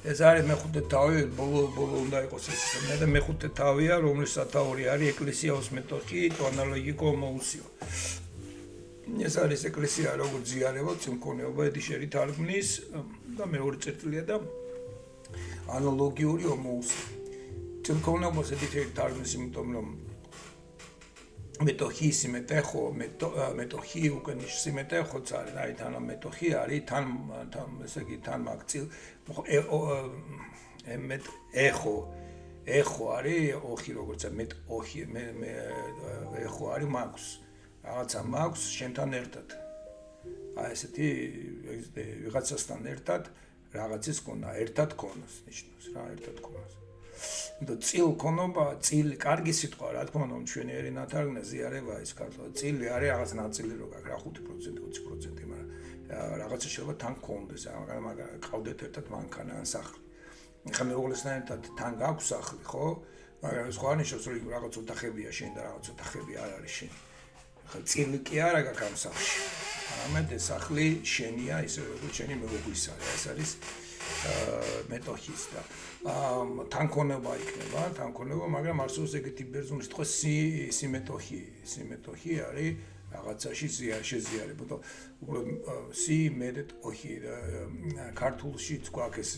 ეს არის მეხუთე თავი, ბოლო უნდა იყოს ეს. და მეხუთე თავია, რომლის სათაური არის ეკლესიაოს მეტოქი, თუ ანალოგიკო მოუსიო. ეს არის ეკლესია როგორც ზიარება, მქონეობა ედიშერი თარგმნის და მეორე წერტილია და ანალოგიური ომოუსი. მქონეობას ედიშერი თარგმნის, იმიტომ რომ მეტოქი სიმეტეხო, მეტოქი უკენიშ სიმეტეხოც არის, აი თან მეტოქი არის, თან ესე იგი თან მაგწილ met ეხო არის ოხი როგორც ოხი ეხო არის მაქვს რაღაცა მაქვს შენთან ერთად აი ესეთი ვიღაცასთან ერთად რაღაცის ქონა ერთად ქონოს ნიშნავს რა ერთად ქონოს და წილ ქონობა წილი კარგი სიტყვა რა თქმა უნდა ჩვენი ერენა თარგმნა ზიარება ის ქართულად წილი არის რაღაც ნაწილი რო გაქვს რა 5% 20% მაგრამ რაღაცა შეიძლება თან ქონდეს მაგრამ ყავდეთ ერთად მანქანა ან სახლი ხა მეუღლესთან ერთად თან გაქვს სახლი ხო მაგრამ სხვა ნიშნავს რომ რაღაც ოთახებია შენ და რაღაც ოთახები არ არის შენ ხა წილი კი არა გაქვს ამ სახლში ამეთ ეს სახლი შენია ისე როგორც შენი მეუღლისა ეს არის მეტოქის და თან ქონება იქნება თან ქონება მაგრამ არსებობს ეგეთი ბერძნული სიტყვა სიმეტოქი არის რაღაცაში შეზიარება და სი მეტოქი ქართულშიც გვაქვს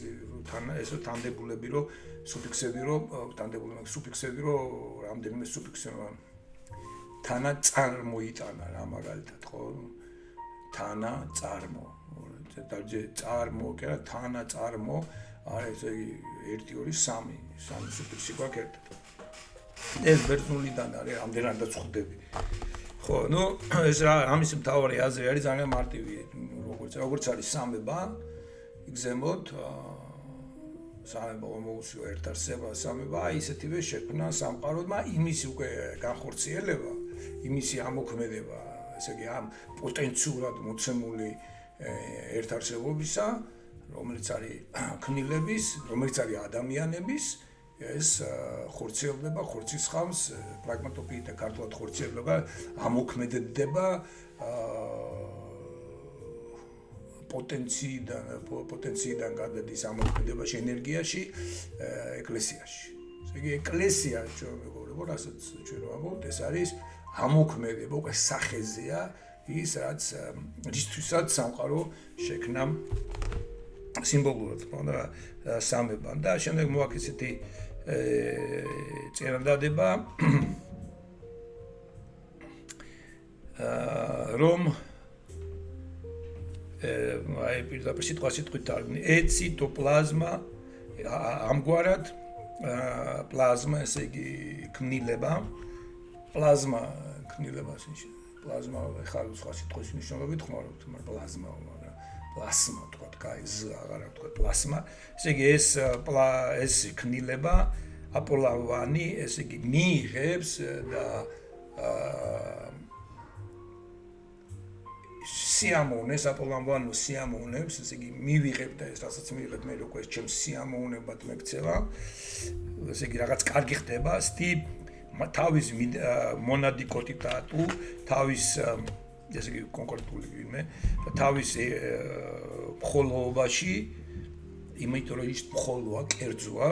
ესო თანდებულები რომ სუფიქსები რომ თანდებულები სუფიქსები რომ რამდენიმე სუფიქსები თანა წარმოიტანა რა მაგალითად ხო თანა წარმო დაჯე წარმო კი არა თანა წარმო არის ეს 1 2 3 სუფიქსი გვაქვს ერთად ეს ბერძნულიდან არის რამდენადაც ხვდები ხო ნუ ეს რა ამის მთავარი აზრი არის ძალიან მარტივი როგორც არის სამება იგზემოთ სამება მოუსიო ერთ არსება სამება ისეთივე შექმნა სამყაროდმა იმისი უკვე განხორციელება იმისი ამოქმედება ესე იგი ამ პოტენციურად მოცემული ერთარსებობისა რომელიც არის ქნილების რომელიც არის ადამიანების ეს ხორციელდება ხორცისხამს პრაგმატოპიიტა ქართულად ხორციელდება ამოქმედდება პოტენციიდან გადადის ამოქმედებაში ენერგიაში ეკლესიაში ესე იგი ეკლესია ჩვენ მეგობრებო რასაც ჩვენ ვამბობთ ეს არის ამოქმედება უკვე სახეზეა ის რაც რისთვისაც სამყარო შექმნა სიმბოლურად თქონდა სამებან და შემდეგ მოაქვს ესეთი წერადადება რომ აი პირდაპირ სიტყვით თარგმნი ეციტოპლაზმა ამგვარად პლაზმა ესე იგი ქნილება პლაზმა ქნილებას პლაზმა ხა სხვა სიტყვის მნიშვნელობით ხმარობთ მაგრამ პლაზმა პლასმა თქვა კაი ზ აღარა თქვა პლასმა ესე იგი ეს ქნილება აპოლავანი ესე იგი მიიღებს და სიამოვნეს აპოლავანო სიამოვნებს ესე იგი მივიღებ და ეს რასაც მივიღებ მე როგორ ეს ჩემს სიამოვნებად მეკცევა ესე იგი რაღაც კარგი ხდება თავის მონადი კოტიტატუ თავის ესე იგი კონკრეტული ვინმე თავის მხოლოობაში იმიტომ რომ ის მხოლოა კერძოა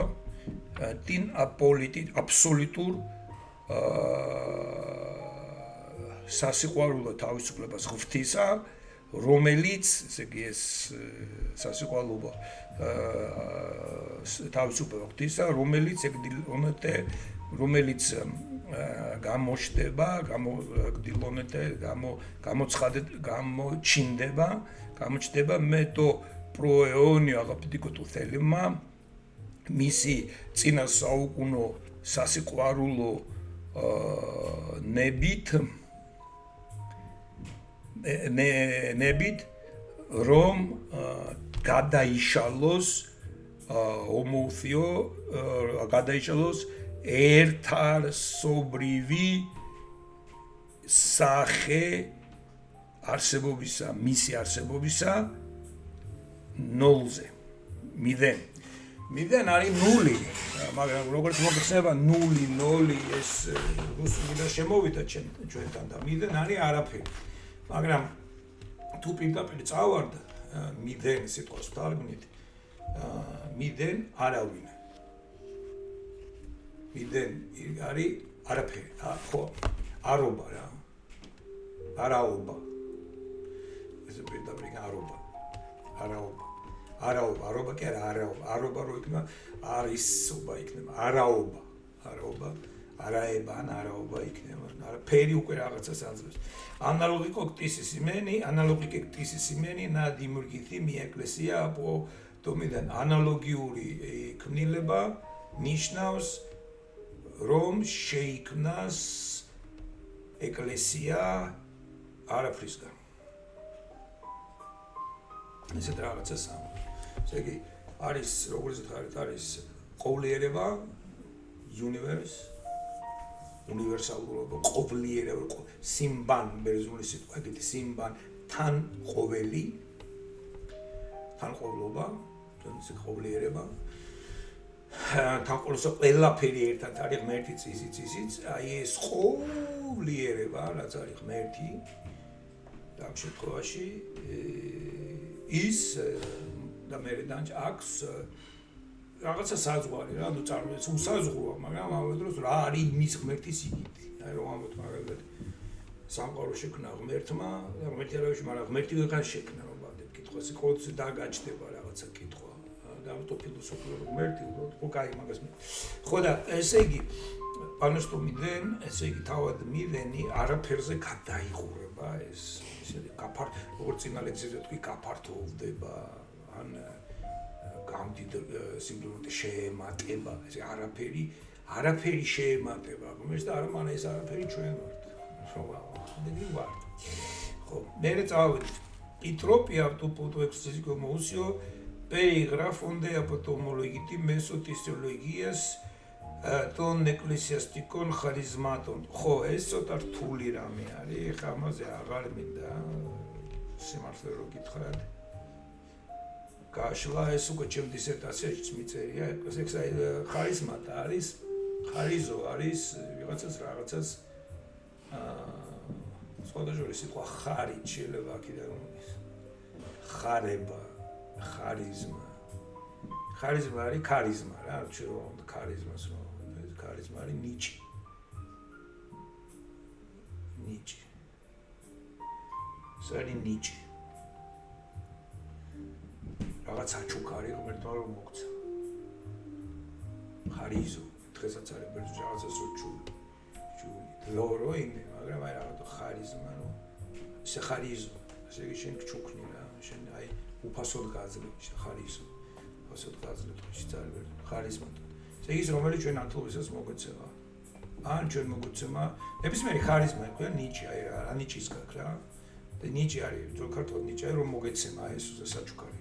ტინ აპოლიტი აბსოლუტურ სასიყვარულო თავისუფლებას ღვთისა რომელიც ესე იგი ეს სასიყვარულო თავისუფლება ღვთისა რომელიც ეგდილონეთე რომელიც გამოჩნდება, გამოჩნდება მეტო პროეონი აგაპიტიკოტუ თელმა მისი წინა საუკუნო სასიყვარულო ნებით რომ გადაიშალოს ომოუსიო გადაიშალოს ერთარსობრივი სახე არსებობისა, მისი არსებობისა ნულზე. მიდენ არის ნული, მაგრამ როგორც მოგხსენება ნული, ნოლი ეს რუსულიდან შემოვიდა ჩვენთან და მიდენ არის არაფერი. მაგრამ თუ პირდაპირ წავარდა მიდენ სიტყვას თარგმნით მიდენ არავინ. მიდენ არის არაფერი, ხო, არობა რა. არაობა. ეს პირდაპირ არობა. არაობა კი არა არაობა. არობა რო იქნება არისობა იქნება. არაობა. არაება ან არაობა იქნება. არაფერი უკვე რაღაცას აძლევს. ანალოგიკი κτისის იმენი na δημιουργηθεί μια ეკლესია από დომიდან ანალოგიური ქმნილება ნიშნავს რომ შეიქმნას ეკლესია არაფრისგან. ესეთ რაღაცას ამბობს. ესე იგი არის როგორც ვთქვათ არის ყოვლიერება universe უნივერსალურობა ყოვლიერება სიმბან ბერძნული სიტყვა ეგეთი სიმბან თან ყოვლობა თუნდაც ყოვლიერება თან ყველაფერი ერთად არის ღმერთიც ისიც აი ეს ყოვლიერება რაც არის ღმერთი ამ შემთხვევაში ის და მე აქვს რაღაცა საზღვარი რა, ანუ წარმოიდგინეთ, უსაზღვროა, მაგრამ ამავე დროს რა არის მის ღმერთის იგივე. აი რომ ამოთ მაგალითად სამყარო შექმნა ღმერთმა, ღმერთი არავის, მაგრამ ღმერთი ვეღარ შექმნა რომ ვადებ კითხვას, ყოველთვის დაგაჩნდება რაღაცა კითხვა. და ამიტომ ფილოსოფიური ღმერთი უბრალოდ ხო კაი მაგას მე. ხო და ესე იგი პანოსტომიდან, ესე იგი თავად მივენი არაფერზე გადაიღურება ეს ისე როგორც წინა ლექციაზე თქვი გაფართოვდება ან გამდიდ სიმბოლური შეემატება, ეს არაფერი შეემატება, რომელიც და არა მან ეს არაფერი ჩვენ ვართ. ხო, ვართ. ხო, მე წავედით. Entropia autopotoexiscomo uso περιγράφονται από το ομολογητή μέσω της θεολογίας των εκκλησιαστικών χαρισμάτων. Ხო, ეს ცოტა რთული რამე არის, ხა ამაზე აღარ მინდა სიმართლე რო გითხრათ. Გაშლა ეს უკვე ჩემ დისერტაციაშიც მიწერია, ეს ხარიზმატა არის, ხარიზო არის ვიღაცას რაღაცას სხვადასხვა სიტყვა ხარი შეიძლება აქედან რომ ის ხარება, ხარიზმა. ხარიზმა არის ქარიზმა რა, შეიძლება ქარიზმას რომ ქარიზმა არის ნიჭი. სარი ნიჭი. რაღაც აჩუქარი ღმერთმა რომ მოგცა. ხარიზო, დღესაც არის ბერძნულ რაღაცას უჩული. ლორო იმე, მაგრამ აი რაღაცა ხარიზმა რომ ისე ხარიზო, ესე იგი შენ ჩუქნი რა, შენ აი უფასოდ გაძლევ, ხარიზო. უფასოდ გაძლევ, შეიძლება ხარიზმა. ესე იგი რომელიც ჩვენ ათლოვისას მოგეცემა. ან ჩვენ მოგეცემა, ნებისმიერი ხარიზმა ქვია ნიჭი, აი რა ნიჭის გაქვს რა. და ნიჭი არის, ძველ ქართულად ნიჭი არის რომ მოგეცემა ეს საჩუქარი.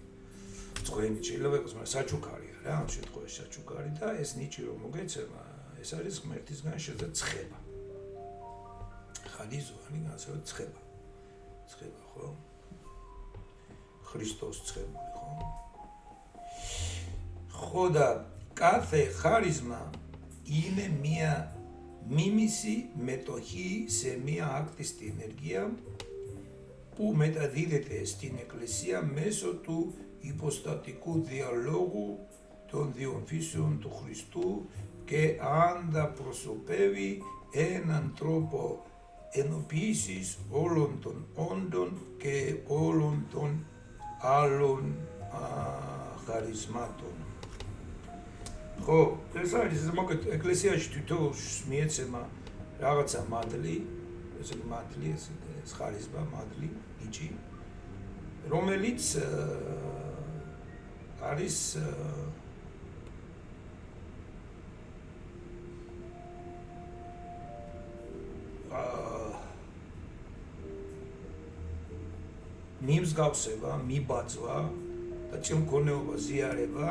წვენი შეიძლება იყოს, მაგრამ საჩუქარია რა, ამ შემთხვევაში საჩუქარი და ეს ნიჭი რომ მოგეცემა, ეს არის ღმერთისგან შეძა ცხება. ხარიზო არის ასევე ცხება. ცხება, ხო? ქრისტოს ცხებული, ხო? ხო და κάθε χάρισμα είναι μια μίμηση μετοχή σε μια άκτιστη ενέργεια που μεταδίδεται στην Εκκλησία μέσω του υποστατικού διαλόγου των δύο φύσεων του Χριστού και ανταπροσωπεύει έναν τρόπο ενοποίησης όλων των όντων και όλων των άλλων χαρισμάτων. ხო, ეს არის მოკლედ ეკლესიაში თითოეულს მიეცემა რაღაცა მადლი, ესე იგი მადლი, ეს ხარიზმა, მადლი, ნიჭი, რომელიც არის მიმსგავსება, მიბაძვა და წილმქონეობა, ზიარება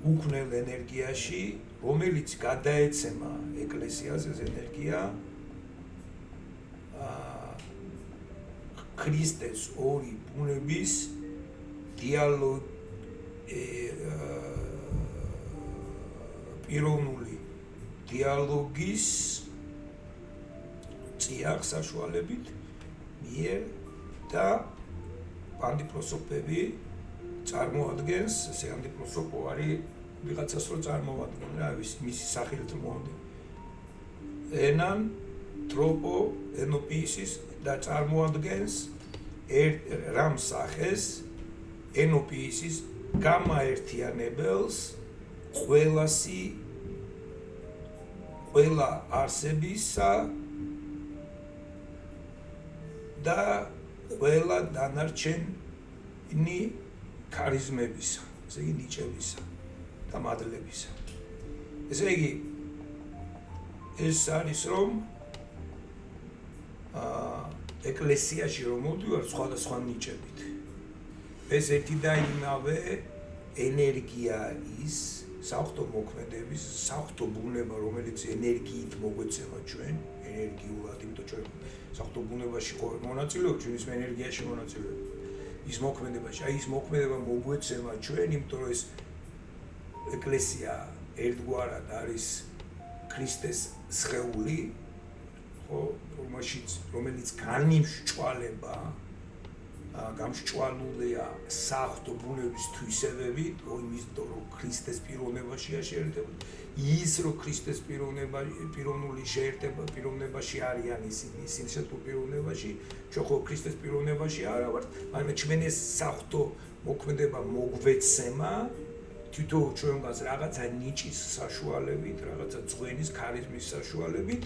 უქმნელ ენერგიაში, რომელიც გადაეცემა ეკლესიას ეს ენერგია ქრისტეს ორი ბუნების პიროვნული დიალოგის წიაღ საშუალებით მიერ და პანდიპროსოფები წარმოადგენს ესე ანტიპროსოპო არის ვიღაცას რო წარმოადგენს რა მისი სახელით მომდი ენან ტროპო ენოპისის და წარმოადგენს რამ სახეს ენოპისის გამაერთიანებელს ყველა არსებისა და ყველა დანარჩენი ქარიზმებისა, ესე იგი ნიჭებისა და მადლებისა. ესე იგი ეს არის რომ ეკლესიაში რომ მოდივარ სხვადასხვა ნიჭებით. ეს ერთი და იმავე ენერგია ის საღვთო მოქმედების, საღვთო ბუნება, რომელიც ენერგიით მოგვეცემა ჩვენ, ენერგიულად, იმიტომ ჩვენ საღვთო ბუნებაში ხო მონაწილეობთ, ჩვენ ის ენერგიაში მონაწილეობთ. ის მოქმედებაში, აი ის მოქმედება მოგვეცემა ჩვენ, იმიტომ რომ ეს ეკლესია ერთგვარად არის ქრისტეს სხეული, ხო, რომელიც განიმსჭვალება, გამსჭვალულია საღვთო ბუნების თვისებებით, იმიტომ რომ ქრისტეს პიროვნებაშია შეერთება. ის რომ ქრისტეს პიროვნული შეერთება პიროვნებაში არიან ისინი სინსეთო პიროვნებაში ჩვენ ხო ქრისტეს პიროვნებაში არა ვართ მაგრამ ჩვენ ეს საღვთო მოქმედება მოგვეცემა თვითონ ჩვენგანს რაღაცა ნიჭის საშუალებით რაღაცა ძღვენის ქარიზმის საშუალებით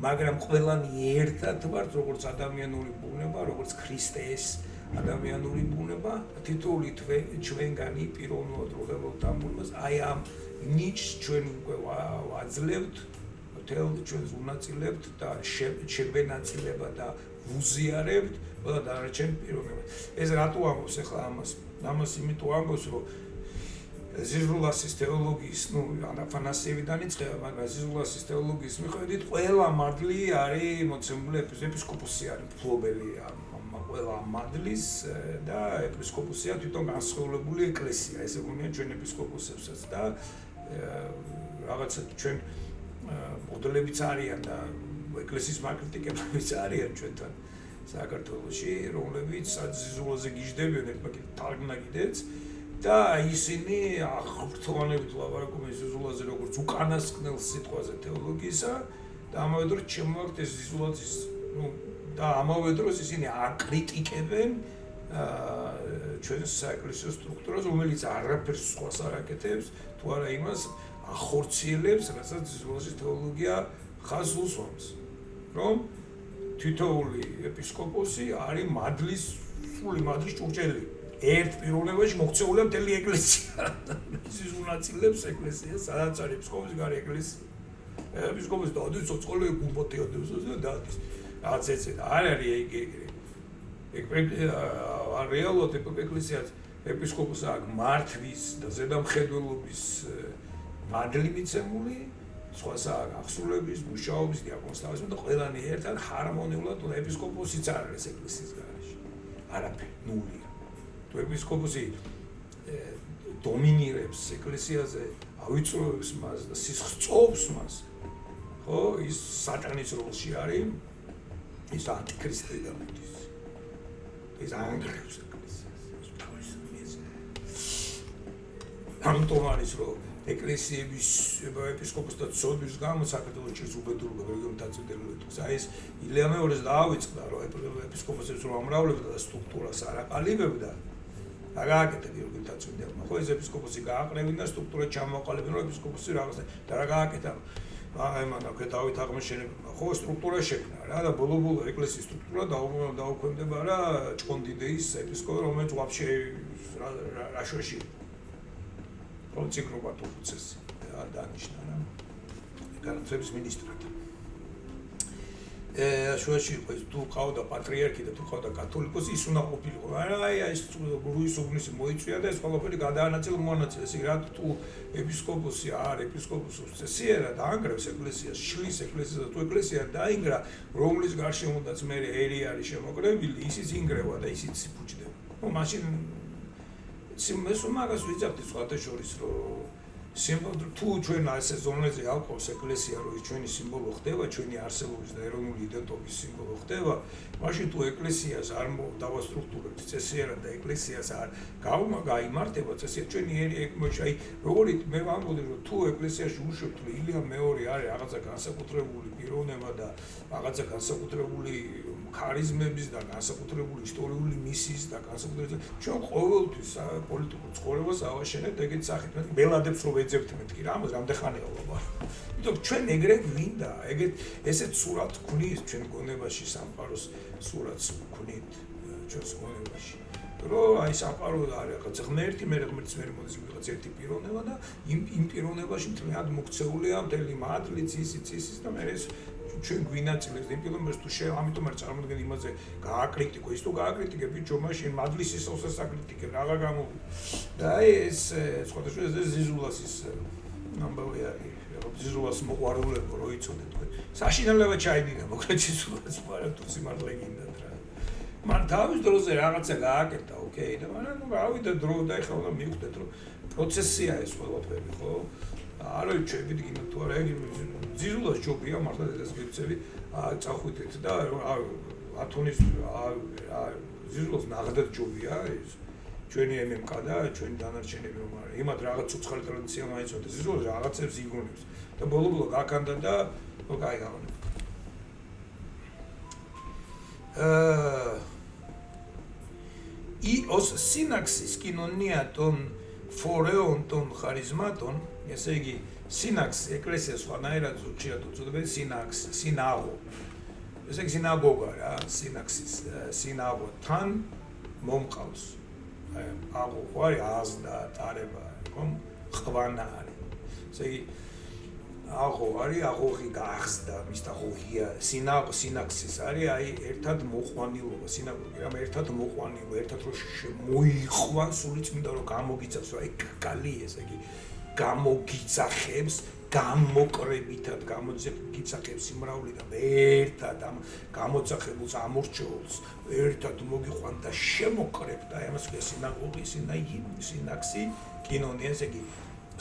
მაგრამ ყველანი ერთად ვართ როგორც ადამიანური ბუნება როგორც ქრისტეს ადამიანური ბუნება თითოეული ჩვენგანი პიროვნულად როდებოთ ამბობს აი ამ ნიჭს ჩვენ უკვე ვაძლევთ, მთელ ჩვენს უნაწილებთ და შევენაწილება და ვუზიარებთ ყველა დანარჩენ პიროვნებას. ეს რატო ამბობს ახლა ამას იმიტომ ამბობს, რომ ზიზულასის თეოლოგიის, აფანასიევიდან იწყება, მაგრამ ზიზულასის თეოლოგიის მიხედვით ყველა მადლი არის მოცემული ეპისკოპოსი არის მფლობელი ყველა მადლის და ეპისკოპოსია თვითონ განსხვავებული ეკლესია, ესე გონია ჩვენ ეპისკოპოსებსაც და რაღაცა ჩვენ მოდელებიც არიან და ეკლესიის მარკეტიკებიც არიან ჩვენთან საქართველოში, რომლებიც ზიზულაზე გიждდებიან ერთმანეთს თარგმნაგიდეც და ისინი აღფრთოვანებით ლაპარაკობენ ზიზულაზე როგორც უკანასკნელ სიტყვაზე თეოლოგიისა და ამავე დროს ჩემმოაქვთ ეს ზიზულაცის და ამავე დროს ისინი აკრიტიკებენ ჩვენს საეკლესიო სტრუქტურას, რომელიც არაფერს სხვას არ აკეთებს, თუ არა იმას ახორციელებს, რასაც ზიზულასის თეოლოგია ხაზს უსვამს, რომ თითოეული ეპისკოპოსი არის მადლის, სრული მადლის ჭურჭელი. ერთ პიროვნებაში მოქცეულია მთელი ეკლესია. ის უნაწილებს ეკლესიას, სადაც არის ეპისკოპოსი გარე ეკლესია. ეპისკოპოსი დადის ცოცხალი გუმბათია და დადის. რაც ეცეთ არ არის რეალურად ეკლესიას ეპისკოპოსი აქვს მართვის და ზედამხედველობის მადლი მიცემული, სხვასა აღსრულების, მუშაობის, დიაკონსტავების და ყველანი ერთად ჰარმონიულად და ეპისკოპოსიც არ არის ეკლესიის გარეშე. არაფერი, ნულია. თუ ეპისკოპოსი დომინირებს ეკლესიაზე, ავიწროებს მას და სისხლწოვს მას, ხო, ის სატანის როლში არის, ის ანტიქრისტე გამოდის. ის ანგრევს ეკლესიას. თავის ამიტომ არის რომ ეკლესიების ეპისკოპოსთა ცოდვის გამო საქართველოში უბედურება რეგიონი დაწინაურდა. აი ეს ილია მეორეს დაავიწყდა რომ ეპისკოპოსებს რომ ამრავლებდა და სტრუქტურას არ აყალიბებდა. და გააკეთა გიორგი დაწინაურდა. ხო ეს ეპისკოპოსი გააყრევინა სტრუქტურა ჩამოაყალიბებდა ეპისკოპოსი რაღაცა და რა გააკეთა აი მან აქ დავით აღმაშენებელმა ხო სტრუქტურა შექმნა რა და ბოლო-ბოლო ეკლესიის სტრუქტურა დაუქვემდება რა ჭყონდიდეის ეპისკოპოსი რომელიც ვაფშე რაშოში პროციკრობა თუცესი დანიშნა რა განათლების მინისტრად შუაში იყო ის თუ ყავდა პატრიარქი და თუ ყავდა კათოლიკოსი ის უნდა ყოფილიყო აი ეს გურუის უგნისი მოიწვია და ეს ყველაფერი გადაანაწილ მონაწილეს რა თუ ეპისკოპოსი არ ეპისკოპოსის წესიერა დაანგრევს ეკლესიას შლის ეკლესიას და თუ ეკლესია დაინგრა რომლის გარშემოდაც მე ერი არის შემოკრებილი ისიც ინგრევა და ისიც ფუჭდება მაშინ სიმეს მაგას ვიძახდი სხვათა შორის რომ სიმბოლო თუ ჩვენ ასე ზონაზე ავყავს ეკლესია რომ ის ჩვენი სიმბოლო ხდება, ჩვენი არსებობის და ეროვნული იდენტობის სიმბოლო ხდება, მაშინ თუ ეკლესიას არ დავასტრუქტურებთ წესიერად და ეკლესიას არ გაიმართება წესიერად ჩვენი აი როგორი მე ვამბობდი რომ თუ ეკლესიაში უშვებთ რომ ილია მეორე არის რაღაცა განსაკუთრებული პიროვნება და რაღაცა განსაკუთრებული ქარიზმების და განსაკუთრებული ისტორიული მისიის და განსაკუთრებული ჩვენ ყოველთვის პოლიტიკურ ცხოვრებას ავაშენებთ ეგეთ სახით მე ბელადებს რომ ეძებთ მეთქი რა ამას რამდენხანია ვაბა იმიტომ ჩვენ ეგრე გვინდა ეგეთ ესეთ სურათ გვნის ჩვენ გონებაში სამყაროს სურათს გვქნით ჩვენს გონებაში რომ აი სამყარო არის რაღაც ღმერთი მე ღმერთის მე მოდის რაღაც ერთი პიროვნება და იმ პიროვნებაში მთლიანად მოქცეულია მთელი მადლიც ისიც და მე ეს ჩვენ გვინაწილებს იმ პიროვნებას თუ ამიტომ არ წარმოდგენ იმაზე გააკრიტიკო ის თუ გააკრიტიკე ბიჭო მაშინ მადლის ისოსას აკრიტიკე რაღა გამო და აი ეს სხვადასხვა ეს ზიზულასის ამბავი არის ზიზულას მოყვარულებო რო იცოდეთ თქვენ საშინელება ჩაიდინა მოკლედ ზიზულას მაგრამ თუ სიმართლე გინდათ რა მან თავის დროზე რაღაცა გააკეთა ოკეი და მაგრამ ნუ გავიდა დრო და ეხლა უნდა მივხვდეთ რომ პროცესია ეს ყველაფერი ხო არა ჩვენით გინდა თუ არა ეგ ზიზულას ჯობია მართლა ეს გეცები წახვიდეთ და ათონის ზიზულას ნაღდად ჯობია ეს ჩვენი MMK და ჩვენი დანარჩენები რომ არის იმათ რაღაც ცოცხალი ტრადიცია მაინც უნდა ზიზულას რაღაცებს იგონებს და ბოლო-ბოლო გაკანდა და ნუ კაი გავონე os sinaxis κοινωνίατον φορέων των χαρισμάτων, ესე იგი სინაქსი ეკლესია სხვანაირად უჩიათ უწოდებენ სინაგოგა. ესე იგი სინაგოგა რა, სინაქსის სინაგოგა თან მომყავს. აი აღო არის აზდა, ტარება, ხომ? ხვანა არის. ესე იგი აღო არის აღოღი გახსდა, მის და აღოღია სინაქსის არის აი ერთად მოყვანილობა, სინაგოგი რამ ერთად მოყვანილობა, ერთად რო მოიყვან სული წმინდა რომ გამოგიცავს, აი კალი ესე იგი გამოგიცახებს გამოკრებითად გამოგიცახებს სიმრავლიდან ერთად ამ გამოცახებულს ამორჩეულს ერთად მოგიყვან და შემოკრებდა აი ამას ქვია სინაგოგი სინაქსი კინონია ესე იგი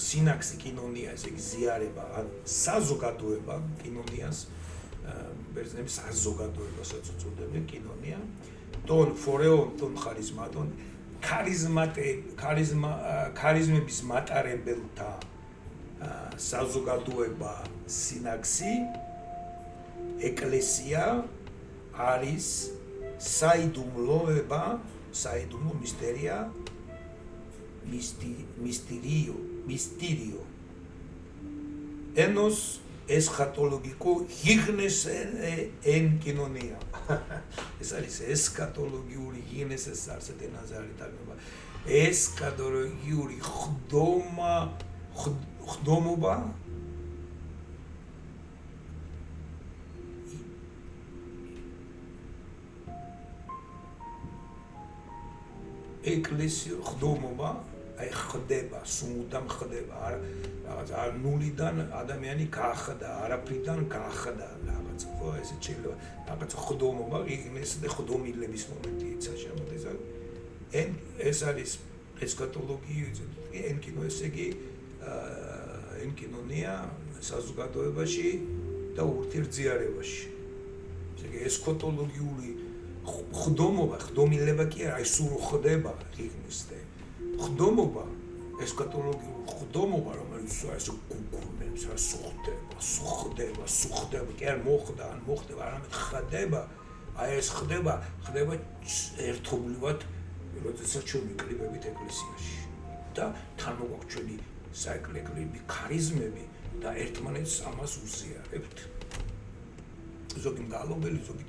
სინაქსი კინონია ესე იგი ზიარება ან საზოგადოება კინონიას ბერძნები საზოგადოებასაც უწოდებენ კინონია ტონ ფორეონ ტონ ხარიზმატონ ქარიზმების მატარებელთა საზოგადოება სინაქსი ეკლესია არის საიდუმლოება საიდუმლო მისტერია მისტერიო enos eschatologico hignes en kinonia ეს არის ესქატოლოგიური ჰიგნესის არსად ენაზე არის თარგმნება ესქატოლოგიური ხდომობა ეკლესია ხდომობა აი ხდება, სულთან ხდება, რაღაც არ ნულიდან ადამიანი გაახდა, არაფრიდან გაახდა რაღაც, ხო, ესე შეიძლება რაღაც ხდომობა, იგნეს და ხდომილების მომენტი იცა შემოდის. ეს არის ესქატოლოგია, ენკინო ესე იგი ენკინონია საზოგადოებაში და ურთიერთზიარებაში. ესე იგი ესქატოლოგიური ხდომობა, ხდომილება კი არა, აი სულ ხდება იგნესთან. ხდომობა ესქატოლოგიური ხდომობა რომელიც ასე გუგუნებს რა სუხდება კი არ მოხდება არამედ ხდება აი ეს ხდება ერთობლივად როდესაც ჩვენ ვიკრიბებით ეკლესიაში და თან მოგვაქვს ჩვენი საეკლესიო ქარიზმები და ერთმანეთს ამას უზიარებთ ზოგი მგალობელი ზოგი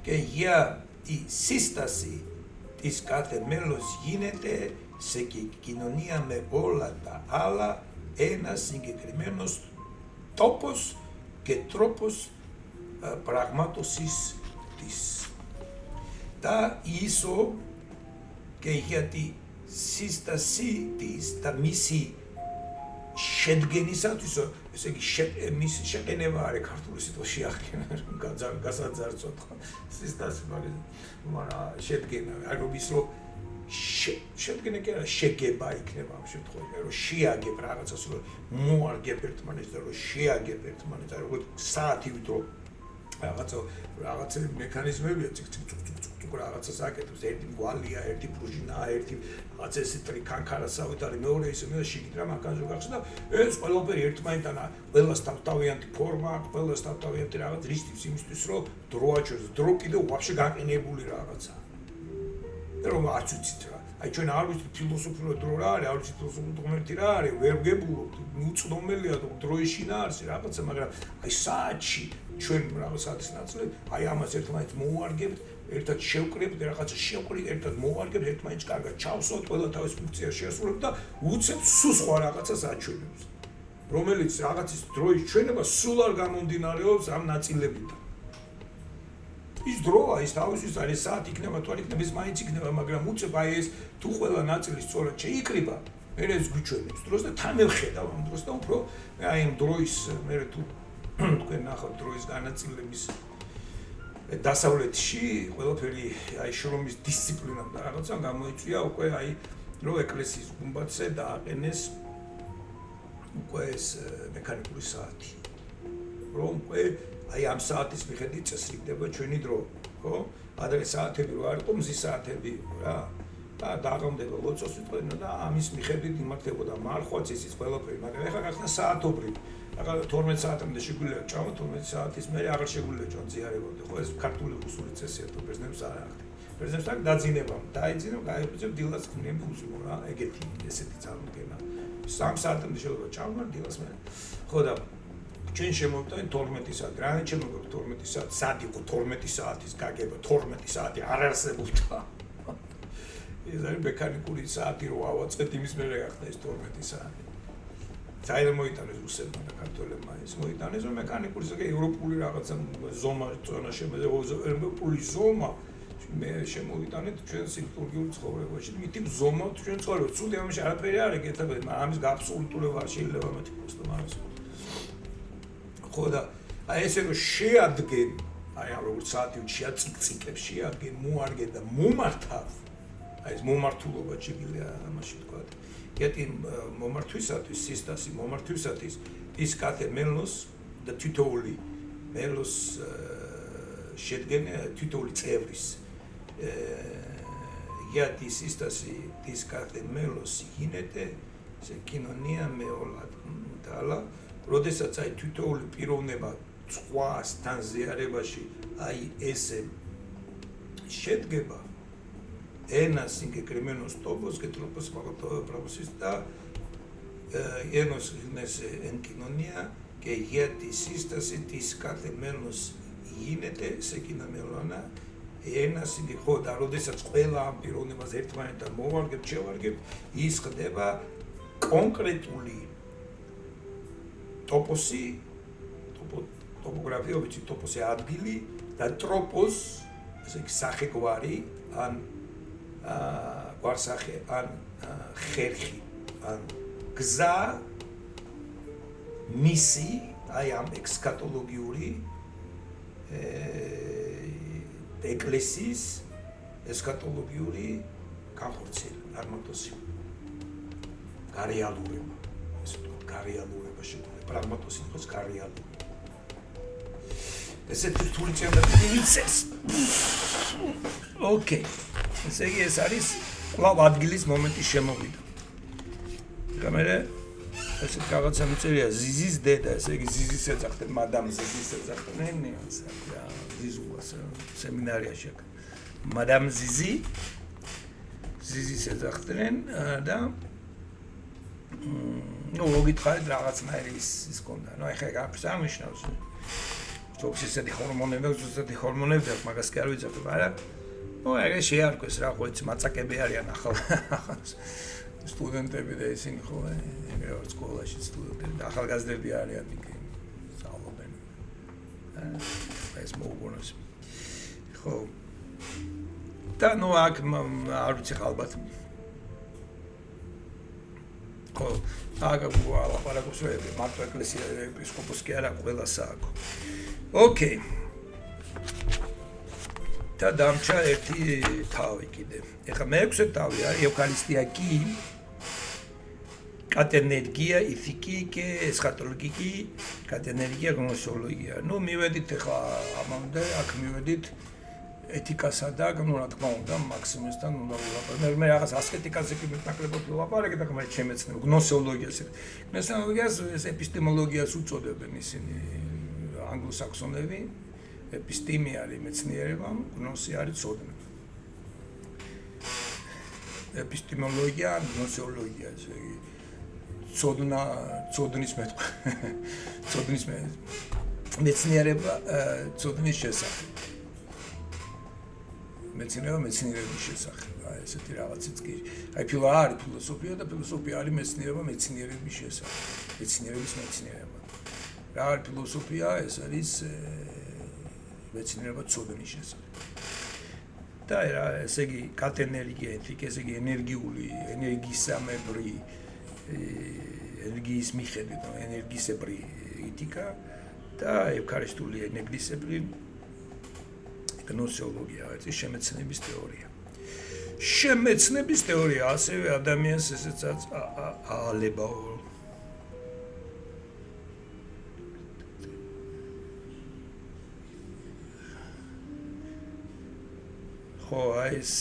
კი ია ი სისტასი ის კათე მელოს γίνεται σε κοινωνία με όλα τα άλλα ένας συγκεκριμένος τόπος και τρόπος πραγμάτωσης της. Τα ίσο και για τη σύστασή της, τα μισή შედგენისათვის, ესე იგი მისი შეყენება არის ქართული სიტყვაში აღქენა, გასაძარცოთ სისტასი, მაგრამ შედგენა, არ რომ ის რომ შედგენა კი არა შეგება იქნება ამ შემთხვევაში რომ შეაგებ რაღაცას რომ მოარგებ ერთმანეთს და რომ შეაგებ ერთმანეთს და როგორც საათივით რომ რაღაცა მექანიზმებია ციკ რაღაცას აკეთებს ერთი მგვალია ერთი პრუჟინაა ერთი რაღაცა ესე ტრიქანქარასავით არის მეორე ისე მე შიგით რა მანქანაზე გახსნა ეს ყველაფერი ერთმანეთთან ყველას თავთავიანთი ფორმა ყველას თავთავიანთი რაღაც რისთვის იმისთვის რომ დრო აჩვენოს დრო კიდევ ვაფშე გაყინებული რაღაცა რომ არც ვიცით რა აი ჩვენ არ ვიცით ფილოსოფიურად დრო რა არის არ ვიცით ფილოსოფიურად ღმერთი რა არის ვერ გებულობთ უწდომელია დროიშინა არის რაღაცა მაგრამ აი საათში ჩვენ რაღაცათვის ნაწილები აი ამას ერთმანეთს მოუარგებთ ერთად შევკრებთ რაღაცა შევკრით ერთად მოუარგებთ ერთმანეთს კარგად ჩავსვათ ყველა თავის ფუნქციას შეასრულებთ და უცებ სულ სხვა რაღაცას აჩვენებს რომელიც რაღაცის დროის ჩვენება სულ არ გამომდინარეობს ამ ნაწილებიდან ის დროა ის თავისთვის არის საათი იქნება თუ არ იქნება ის მაინც იქნება მაგრამ უცებ აი ეს თუ ყველა ნაწილი სწორად შეიკრიბა მე ეს გვიჩვენებს დროს და თან მევხედავ ამ დროს და უფრო აი ამ დროის მე თუ თქვენ ნახავთ დროის განაწილების დასავლეთში ყველაფერი აი შრომის დისციპლინამ და რაღაცა გამოიწვია უკვე აი რომ ეკლესიის გუმბათზე დააყენეს უკვე ეს მექანიკური საათი რომ უკვე აი ამ საათის მიხედვით წესრიგდება ჩვენი დრო ხო ადრე საათები რო არ იყო მზის საათები რა და დაღამდება ლოცოს ვიტყვენ და ამის მიხედვით იმართებოდა მარხვაც ისიც ყველაფერი მაგრამ ეხლა გახსნა საათობრივი ახლა 12 საათამდე შეგვიძლია ჭამოთ 12 საათის მერე აღარ შეგვიძლია ჭამ ზიარებამდე ხო ეს ქართული უსული წესია თუ ბერძნებს არ აქვს ბერძნებს აქ დაძინებამ დაიძინებ გაიძინებ დილას ხმიან ფულზო რა ეგეთი ესეთი წარმოდგენა 3 საათამდე შეიძლება ჭამო დილას მერე ხო და ჩვენ შემოვიდა 12 საათი რა შემოვიდა 12 საათი სად იყო 12 საათის გაგება 12 საათი არ არსებობდა ეს არის მექანიკური საათი რო ავაწყეთ იმის მერე გახდა ეს 12 საათი ძალიან მოიტანეს რუსებმა და ქართველებმა ეს მოიტანეს რომ მექანიკური ზოგადად ევროპული რაღაცა ზომა ზონა ევროპული ზომა მე შემოვიტანეთ ჩვენს ლიტურგიულ ცხოვრებაში მითი ზომა ჩვენ ცხოვრობთ ცუდი ამაში არაფერი არ ეკეთება ამის გაბსოლუტურება არ შეიძლება მეთქი просто მაგას ხო და აი ესე რომ შეადგენ აი ამ როგორც საათი შეაწიკწიკებს შეადგენ მოარგენ და მომართავ აი ეს მომართულობა შეიძლება ამაში თქვა γιατί მომართვისათვის სისტასი მომართვისათვის ის კათე მელოს და თითოეული მელოს შედგენა თითოეული წევრის γιατί სისტასი ის კათე მელოს ინეტე σε κοινωνία με όλα τα άλλα როდესაც აი თითოეული პიროვნება სხვასთან ზიარებაში აი ესე შედგება ένα συγκεκριμένο τόπος και τρόπος πραγματικά ένωσε εν κοινωνία και για τη σύσταση της κάθε μέλος γίνεται σε κοινωνία ένα συγκεκριμένο როდესაც ყველა ამ პიროვნებას ერთმანეთთან მოვარგებთ, შევარგებთ, ის ხდება კონკრეტული ტოპოსი, ტოპოგრაფია, ვიცი, ტოპოსი ადგილი და ტროპოს, ესე იგი სახეგვარი ან გვარსახე ან ხერხი ან გზა მისი აი ამ ექსკატოლოგიური ეკლესიის ესკატოლოგიური განხორციელება პრაგმატოსი გარეალურება ესე ვთქვათ გარეალურება შეგვიძლია პრაგმატოსი იყოს გარეალური ესე თურთული წერდა ვიცეს ოკეი ესე იგი ეს არის კვლავ ადგილის მომენტის შემოვიდა და მე ესე რაღაცა მიწერია ზიზის დედა ესე იგი ზიზის ეძახდნენ მადამ ზიზის ეძახდნენ ნეანსა ზიზუას სემინარიაში აქ მადამ ზიზის ეძახდნენ და ნუ ლოგიკად რაღაცნაირი ის კონდა ნუ ეხლა გაფს არ ნიშნავს თორსი ესეთი ჰორმონები ზუსტად ჰორმონები აქვს მაგას კი არ ვიცოდი მაგრამ ნუ ეგ შეარქვეს რა ხო იცი მაწაკები არიან ახალ სტუდენტები და ისინი ხო ეგრევე სკოლაში სტუდენტები და ახალგაზრდები არიან იქ სწავლობენ ეს მოუგონოს ხო და ნუ აქ არ ვიცი ალბათ ხო აგა ლაპარაკობს რომ მარტო ეკლესია ეპისკოპოსი კი არა ყველა სააკო ოკეი და დამჭა ერთი თავი კიდე. ეხლა მეექვსე თავი არის ევქარისტია კი კატენერგია, ηθიკი კი, ესხატოლოგიკი, კატენერგია, გნოსოლოგია. ნუ მივედით ეხლა ამამდე, აქ მივედით ეთიკასა და რა თქმა უნდა მაქსიმესთან უნდა ვილაპარაკო. მე რაღაც ასკეტიკაზე კი მეტნაკლებად ვილაპარაკე და მე შემეცნებ გნოსოლოგიას. გნოსოლოგიას ეს ეპისტემოლოგიას უწოდებენ ისინი ანგლოსაქსონები. ეპისტემი არის მეცნიერება, გნოსი არის ცოდნა. ეპისტემოლოგია, გნოსოლოგია, ესე იგი ცოდნის მეცნიერება, ცოდნის შესახებ. მეცნიერება მეცნიერების შესახებ. აი ესეთი რაღაციც კი. აი ფილოსოფია და ფილოსოფია არის მეცნიერება მეცნიერების შესახებ. მეცნიერების მეცნიერება. რა არის ფილოსოფია? ეს არის მეცნიერება ცოდნის შესახებ. და ესე იგი კატენერგია, ესე იგი ენერგიული, ენერგიისამებრი ენერგიის მიხედვით, ენერგიისებრი ეთიკა და ევქარისტიული ენერგიისებრი გნოსოლოგია, ეს შემეცნების თეორია. შემეცნების თეორია ასევე ადამიანს ესეც აალება. ხო, ეს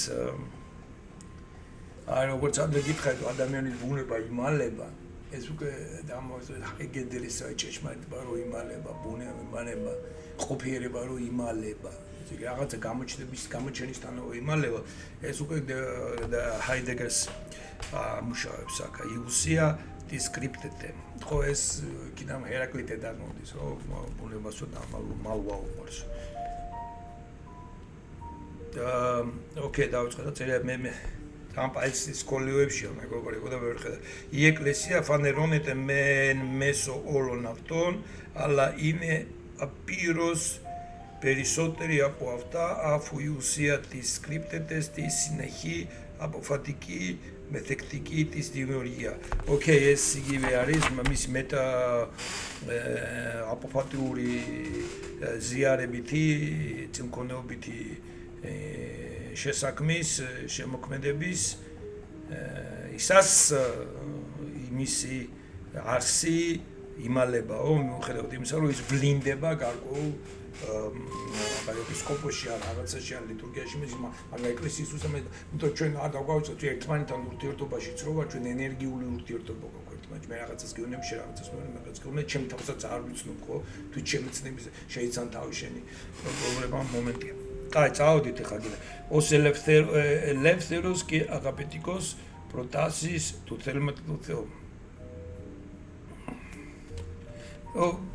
როგორც ადრე გითხარით, ადამიანის ბუნება იმალება. ეს უკვე ეგედრისა ჭეშმარიტება რომ იმალება, ბუნება იმალება, ყოფიერება რომ იმალება. რაღაცა გამოჩენისთანავე იმალება. ეს უკვე ჰაიდეგერს მუშაობს აქ. იუსია დისკრიპტეტე. ხო, ეს კიდამ ჰერაკლიტედან მოდის, რომ ბუნებას და მალვა უყურს. ოკეი, დავიწყე წერია მე ამ პაისის სკოლიოებშია მეგობრებო და ვერ ხედავ. I ეკლესია faneronete men meso όλων αυτών, αλλά είναι απείρως περισσότεροι από αυτά, αφού η ουσία της σκρίπτεται στη συνεχή αποφατική μεθεκτική της δημιουργία. Οκეი, ეს იგივე არის მისი მეტა აპოფატიური ზიარებითი, წინქონეობითი შესაქმის, შემოქმედების ისას იმისი არსი იმალებაო, მიუხედავად იმისა, რომ ის ვლინდება გარკვეულ ეპისკოპოსში ან რაღაცაში ან ლიტურგიაში, მაგრამ ეკლესიის უსამედ, იმიტომ ჩვენ არ დაგვაუწყოთ ერთმანეთთან ურთიერთობაში ცრობა, ჩვენ ენერგიული ურთიერთობა გვაქვს ერთმანეთში. მე რაღაცას გეუბნები, შენ რაღაცას მეუბნები, გეუბნები, ჩემ თავსაც არ ვიცნობ ხო, თუ შემეცნების შეიცან თავი შენი პრობლემა მომენტია. Ai, წავედით ახლა კიდე. Os eleftheros και αγαπητικός προτάσεις του θέλματος του Θεού.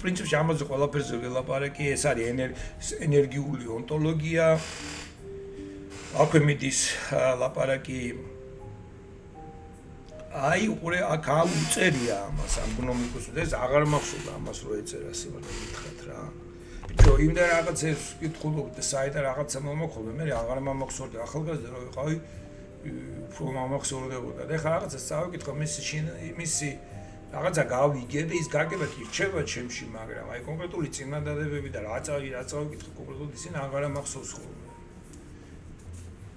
პრინციპში ამაზე ყველაფერზე ველაპარაკი, ეს არის ენერგიული ონტოლოგია. აქვე მიდის ლაპარაკი. აი, უყურე, აქ უწერია ამას ამ გნომიკოს. ეს აღარ მახსოვდა ამას რო ეწერა სიმართლე გითხრათ რა. Čo იმდა რაღაცებს კითხულობ და საერთოდ რაღაცა მომხოლმე, მე აღარ მომხსოვდა ახალგაზრდა რო ვიყავი, უფრო მომხსოვდებოდა. და ხა რაღაცას წავიკითხო მისი რაღაცა გავიგე და ის გაგება კი რჩება ჩემში, მაგრამ აი კონკრეტული წინადადებები და რა წავიკითხო კონკრეტულად ისინი აღარ მახსოვს ხოლმე.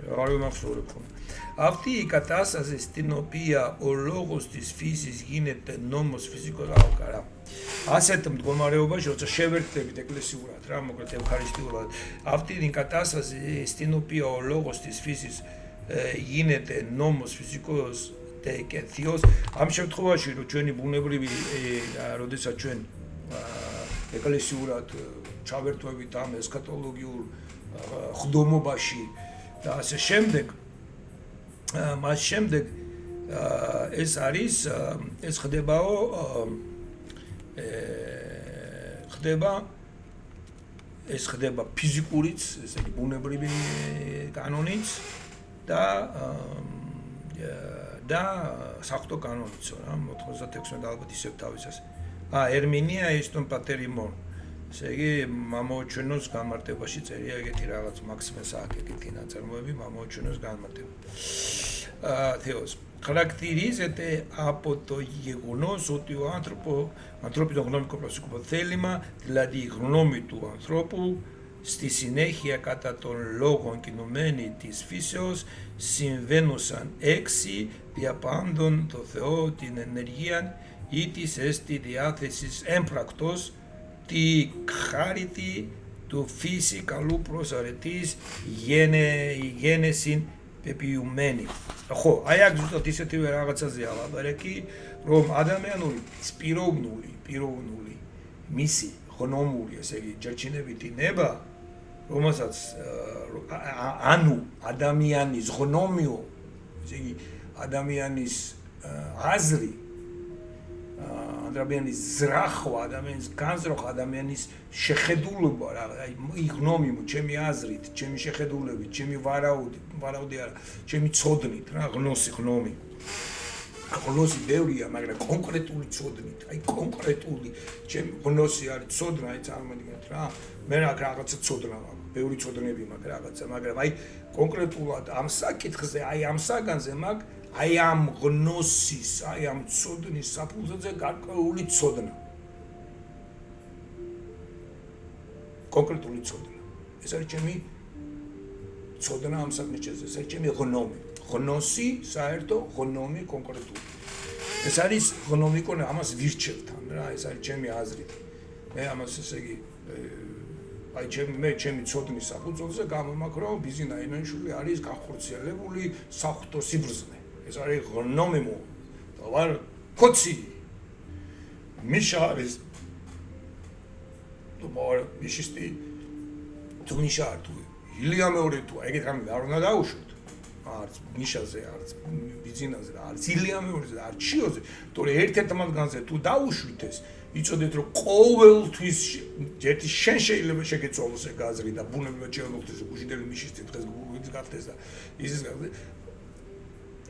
აღარ მახსოვდება ხოლმე. Αυτή η κατάσταση στην οποία ο λόγος της φύσης γίνεται νόμος φυσικός άοκαρα. Ასეთ მდგომარეობაში, როცა შევერთდებით ეკლესიურად, რა მოკლედ ევქარისტიულად, αυτή η κατάσταση στην οποία ο λόγος της φύσης γίνεται νόμος φυσικός και θείος, ამ შემთხვევაში, რომ ჩვენი ბუნებრივი, როდესაც ჩვენ ეკლესიურად ჩავერთვებით ამ ესქატოლოგიურ ხდომობაში და ასე შემდეგ, მას შემდეგ ეს არის, ეს ხდებაო ხდება ფიზიკურიც, ესე იგი ბუნებრივი კანონიც და საღვთო კანონიც რა, 96 ალბათ ისევ თავისას. ერმინია ესტონ პატერიმონ. ესე იგი მამაოჩვენოს განმარტებაში წერია ეგეთი რაღაც მაქსიმეს აქ ეგეთი ნაწარმოები მამაოჩვენოს განმარტება. Θεός. Χαρακτηρίζεται από το γεγονός ότι ο ανθρώπινο γνώμικο προσωπικό θέλημα, δηλαδή η γνώμη του ανθρώπου, στη συνέχεια κατά των λόγων κινουμένη της φύσεως συμβαίνουσαν 6 διαπάντων το Θεό την ενεργία ή της έστι διάθεσης έμπρακτος τη χάριτη του φύση καλού προσαρετής γένεσιν პეპიუმენი. ხო, აი აქ ზუსტად ისეთივე რაღაცაზეა ლაპარაკი, რომ ადამიანური პიროვნული მისი ღნომური, ესე იგი, ჯერჩინებითი ნება, რომელსაც ანუ ადამიანის ღნომიო, ესე იგი, ადამიანის აზრი, ადამიანის ზრახვა, ადამიანის განზრახვა, ადამიანის შეხედულობა, აი ღნომი, ჩემი აზრით, ჩემი შეხედულებით, ჩემი ვარაუდი არა, ჩემი ცოდნით, რა, ღნომი. ღნოსი ბევრია, მაგრამ კონკრეტული ცოდნით, აი კონკრეტული, ჩემი ღნოსი არის ცოდნა, აი წარმოვიდგინეთ რა, მე რაღაცა ცოდნა მაქვს, ბევრი ცოდნები მაქვს რაღაცა, მაგრამ აი კონკრეტულად ამ საკითხზე, აი ამ საგანზე მაქვს აი ამ ღნოსის, აი ამ ცოდნის საფუძველზე გარკვეული ცოდნა. კონკრეტული ცოდნა. ეს არის ჩემი ცოდნა ამ საკითხზე, ეს არის ჩემი ღნომი. ღნოსი, საერთო ღნომი კონკრეტული. ეს არის ღნომი კონე, ამას ვირჩევთან რა, ეს არის ჩემი აზრით. მე ამას ესე იგი აი ჩემი ცოდნის საფუძველზე გამომაქვს, რომ ბიზინა იმენშვილი არის განხორციელებული საღვთო სიბრძნე. ეს არის ღნომი მო და ვარ კოცი მიშა არის თუ მორ მიშისტი თუ მიშა თუ ილია მეორე თუ ეგეთ რამე არ უნდა დაუშვოთ არც მიშაზე არც ბიზინაზე არც ილია მეორეზე არც ჩიოზე თორე ერთ-ერთ მათგანზე თუ დაუშვით ეს იცოდეთ რომ ყოველთვის ერთი შენ შეიძლება შეგეწოლოს ეგ აზრი და ბუნებრივად შეგვიძლია გუშინდელი მიშისტი დღეს გუგლის გახდეს და ისის გახდეს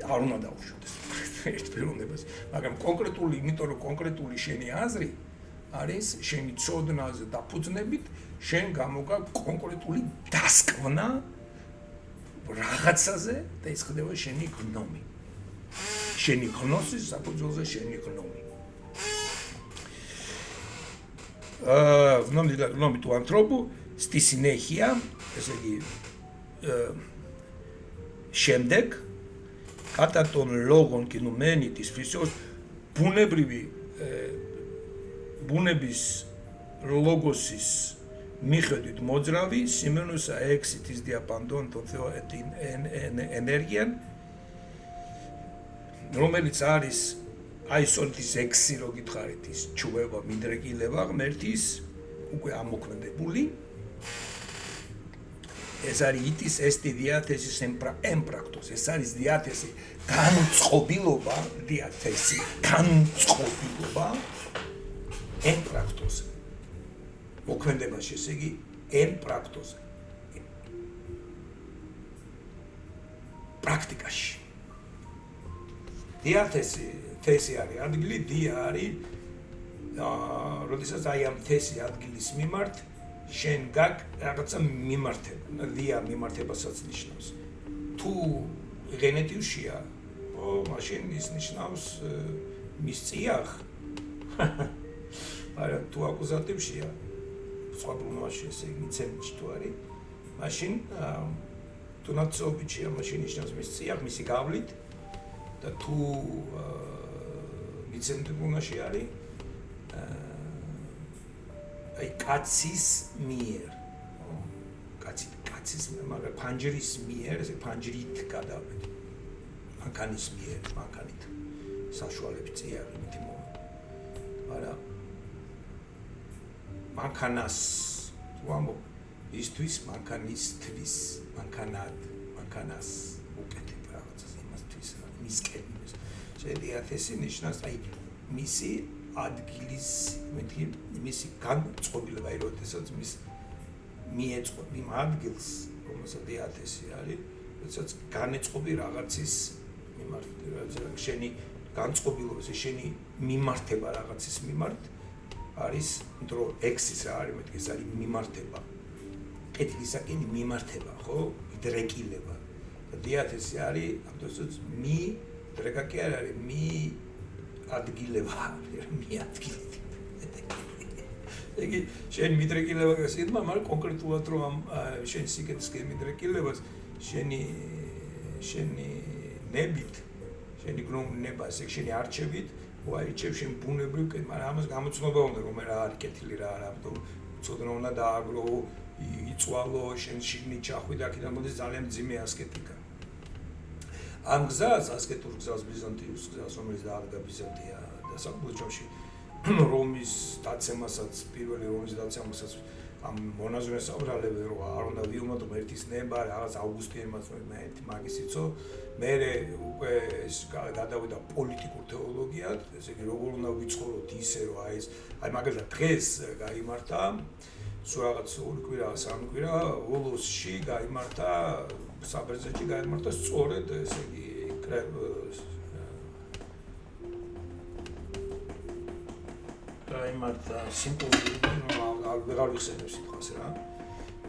არ უნდა დაუშვოთ ერთ პიროვნებას, მაგრამ კონკრეტული, იმიტომ რომ კონკრეტული შენი აზრი არის შენი ცოდნაზე დაფუძნებით, შენ გამოგა კონკრეტული დასკვნა რაღაცაზე და ის ხდება შენი გნომი. შენი გნოსის საფუძველზე შენი გნომი. Гноми του ανθρώπου στη συνέχεια, ესე იგი შემდეგ κατά των λόγων κινουμένη της φύσεως ბუნების ლოგოსის მიხედვით მოძრავი სიმენუსა 6 της διαπαντών των Θεό την ენέργεια რომელიც არის აი სოლტის 6 რო გითხარით ის ჩუება მიდრეკილება ღმერთის უკვე ამოქმედებული ეს არის იტის ესტი დიათესის ემპრაქტოს ეს არის დიათესი განწყობილობა დიათესი განწყობილობა ემპრაქტოს მოქმედებაში ესე იგი ემპრაქტოს პრაქტიკაში დიათესი თესი არის ადგილი დია არის როდესაც აი ამ თესი ადგილის მიმართ შენ გაკ რაღაცა მიმართება დია მიმართებასაც ნიშნავს თუ გენეტიუშია მაშინ ის ნიშნავს მის წიაღ არა თუ აკუზატივშია სხვა პრომოში ესე მიცემში თუ არის მაშინ თუ ნაცობიჩია მაშინ ნიშნავს მის წიაღ მისი გავლით და თუ მიცემდებულში არის აი კაცის მიერ კაცის მაგრამ ფანჯრის მიერ ესე ფანჯრით გადავედ მანქანის მიერ მანქანით საშუალებით წიაღი მითი მოვა არა მანქანას თუ ამბობ ისთვის მანქანისთვის მანქანას უკეთებ რაღაცას იმასთვის მისკენ შედიათესი ნიშნავს აი მისი ადგილის მეთქი მისი განწყობილება აი როდესაც მის მიეწყობ იმ ადგილს რომელსაც დიათესი არის როდესაც განეწყობი რაღაცის მიმართ შენი განწყობილობაზე შენი მიმართება რაღაცის მიმართ არის იმიტომ რომ ექსის რა არის მეთქი ეს არის მიმართება კეთილისაკენი მიმართება ხო დრეკილება და დიათესი არის ამ დროს მი დრეკა კი არ არის მი ადგილება მიადგილეთ იგი შენ მიდრეკილება გასიდმა, მაგრამ კონკრეტულად რომ ამ შენ სიკეთის მიდრეკილებას შენი ნებით, შენი გნობა, შენი არჩევით, ვაირჩევ შენ ბუნებრივ, მაგრამ ამას გამოცნობა უნდა რომ რა არის კეთილი რა არა, ამიტომ ცოდნა უნდა დააგრო, იწვალო, შენ შიგნით ჩახვი და აქედან მოდის ძალიან მძიმე ასკეტიკა. ამ გზას, ასკეტურ გზას, ბიზანტიურ გზას, რომელიც დაადგა ბიზანტია და საკუთარ ჯამში რომის დაცემასაც, პირველი რომის დაცემასაც ამ მონაზვნე საბრალები რომ არ უნდა ვიუმატო ერთის ნება, რაღაც ავგუსტინემაც ერთი მაგის იცო, მე უკვე ეს გადავიდა პოლიტიკურ თეოლოგიად, ესე იგი როგორ უნდა ვიცხოვროთ ისე რომ აი მაგალითად დღეს გაიმართა სულ რაღაც 2 კვირა, 3 კვირა ოლოსში გაიმართა საბერძნეთში გაიმართა სწორედ ესე იგი გაიმართა სიმპოზიუმი, აღარ ვიხსენებ სიტყვას რა.